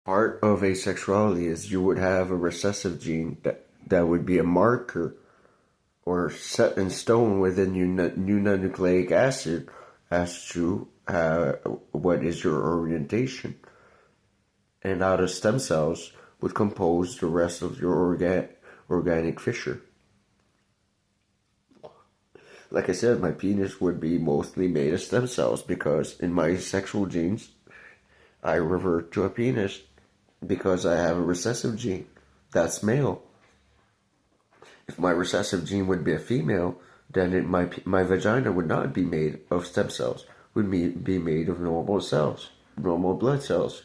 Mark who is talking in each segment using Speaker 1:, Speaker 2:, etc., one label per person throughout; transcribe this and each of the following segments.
Speaker 1: part of asexuality is you would have a recessive gene that would be a marker or set in stone within your new nucleic acid as to what is your orientation. And out of stem cells would compose the rest of your organic fissure. Like I said, my penis would be mostly made of stem cells because in my sexual genes, I revert to a penis because I have a recessive gene. That's male. If my recessive gene would be a female, then my vagina would not be made of stem cells. Would be made of normal cells, normal blood cells.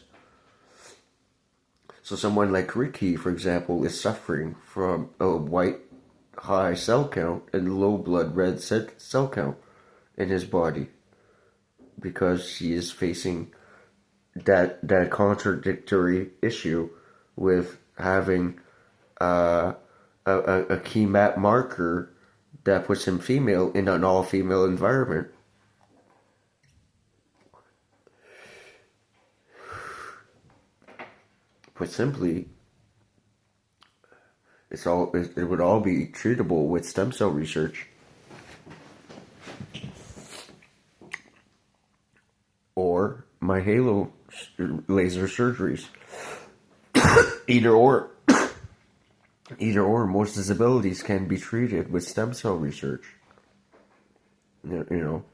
Speaker 1: So someone like Ricky, for example, is suffering from a white high cell count and low blood red cell count in his body because he is facing that contradictory issue with having a key map marker that puts him female in an all-female environment. Put simply, it would all be treatable with stem cell research. Or my halo laser surgeries. Either or. Either or, most disabilities can be treated with stem cell research. You know.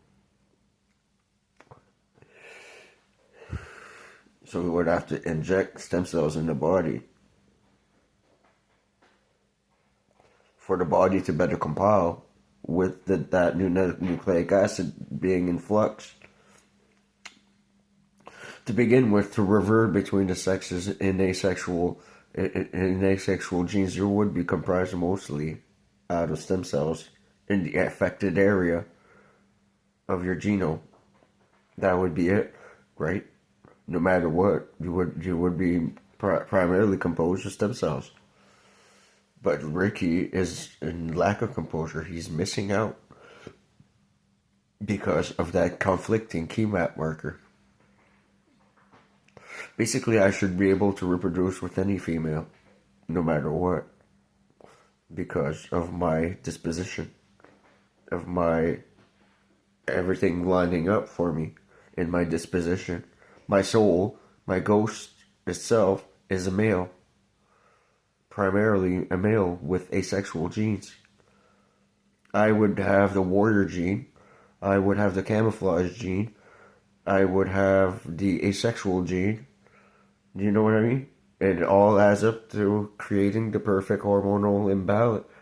Speaker 1: So we would have to inject stem cells in the body for the body to better compile with that new nucleic acid being in flux. To begin with, to revert between the sexes in asexual genes, there would be comprised mostly out of stem cells in the affected area of your genome. That would be it, right? No matter what, you would be primarily composed of stem cells. But Ricky is in lack of composure. He's missing out because of that conflicting key map marker. Basically, I should be able to reproduce with any female, no matter what, because of my disposition, of my everything lining up for me in my disposition. My soul, my ghost itself, is a male, primarily a male with asexual genes. I would have the warrior gene, I would have the camouflage gene, I would have the asexual gene. Do you know what I mean? It all adds up to creating the perfect hormonal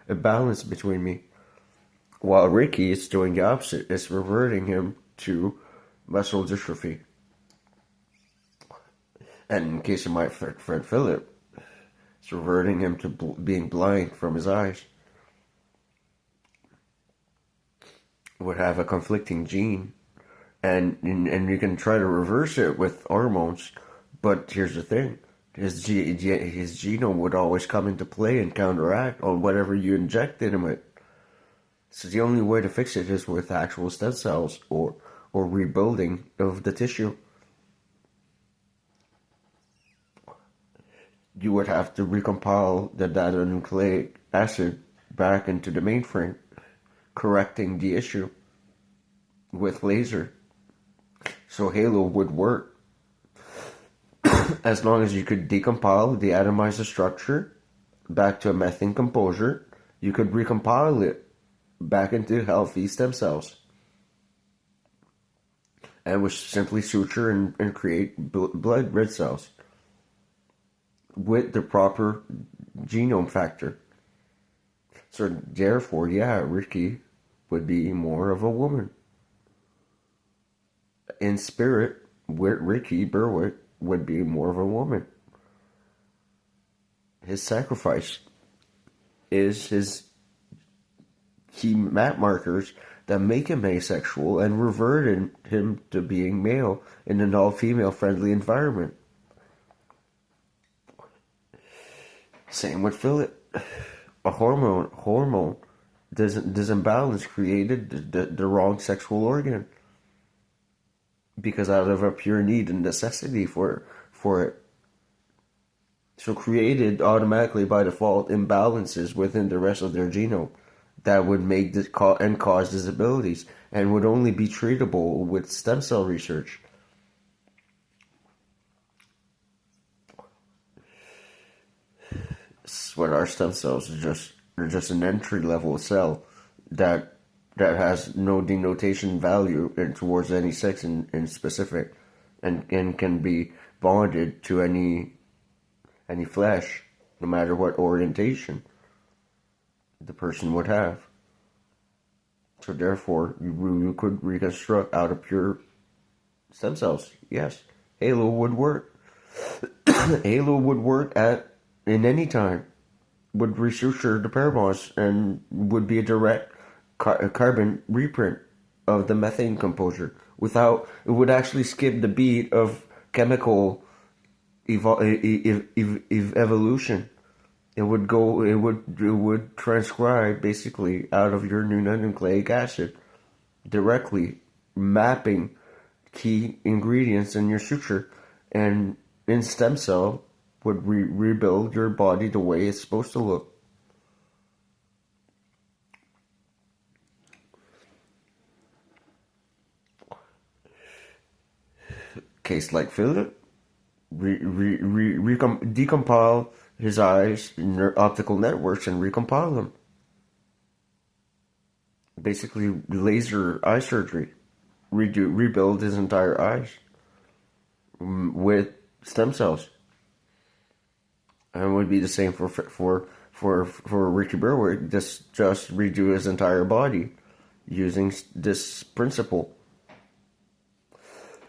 Speaker 1: imbalance between me. While Ricky is doing the opposite, it's reverting him to muscle dystrophy. And in case of my friend Philip, it's reverting him to being blind from his eyes. Would have a conflicting gene, and you can try to reverse it with hormones. But here's the thing, his genome would always come into play and counteract on whatever you injected him with. So the only way to fix it is with actual stem cells or rebuilding of the tissue. You would have to recompile the data nucleic acid back into the mainframe, correcting the issue with laser. So Halo would work. As long as you could decompile, deatomize the structure back to a methane composure, you could recompile it back into healthy stem cells. And would simply suture and create blood red cells with the proper genome factor. So therefore, yeah, Ricky would be more of a woman. In spirit, Ricky Berwick would be more of a woman. His sacrifice is his key map markers that make him asexual and reverted him to being male in an all-female friendly environment. Same with Philip. A hormone disimbalance created the wrong sexual organ. Because out of a pure need and necessity for it, So created automatically by default imbalances within the rest of their genome that would make this and cause disabilities and would only be treatable with stem cell research. What our stem cells are just an entry level cell that has no denotation value towards any sex in specific, and can be bonded to any flesh, no matter what orientation the person would have. So therefore, you could reconstruct out of pure stem cells. Yes, Halo would work. Halo would work in any time. Would restructure the pair bonds and would be a direct carbon reprint of the methane composure. Without, it would actually skip the beat of chemical evolution. It would transcribe basically out of your new nucleic acid directly, mapping key ingredients in your suture, and in stem cell would rebuild your body the way it's supposed to look. Case like Philip, decompile his eyes in their optical networks and recompile them. Basically, laser eye surgery, rebuild his entire eyes with stem cells. And it would be the same for Ricky Berwick. Just redo his entire body using this principle.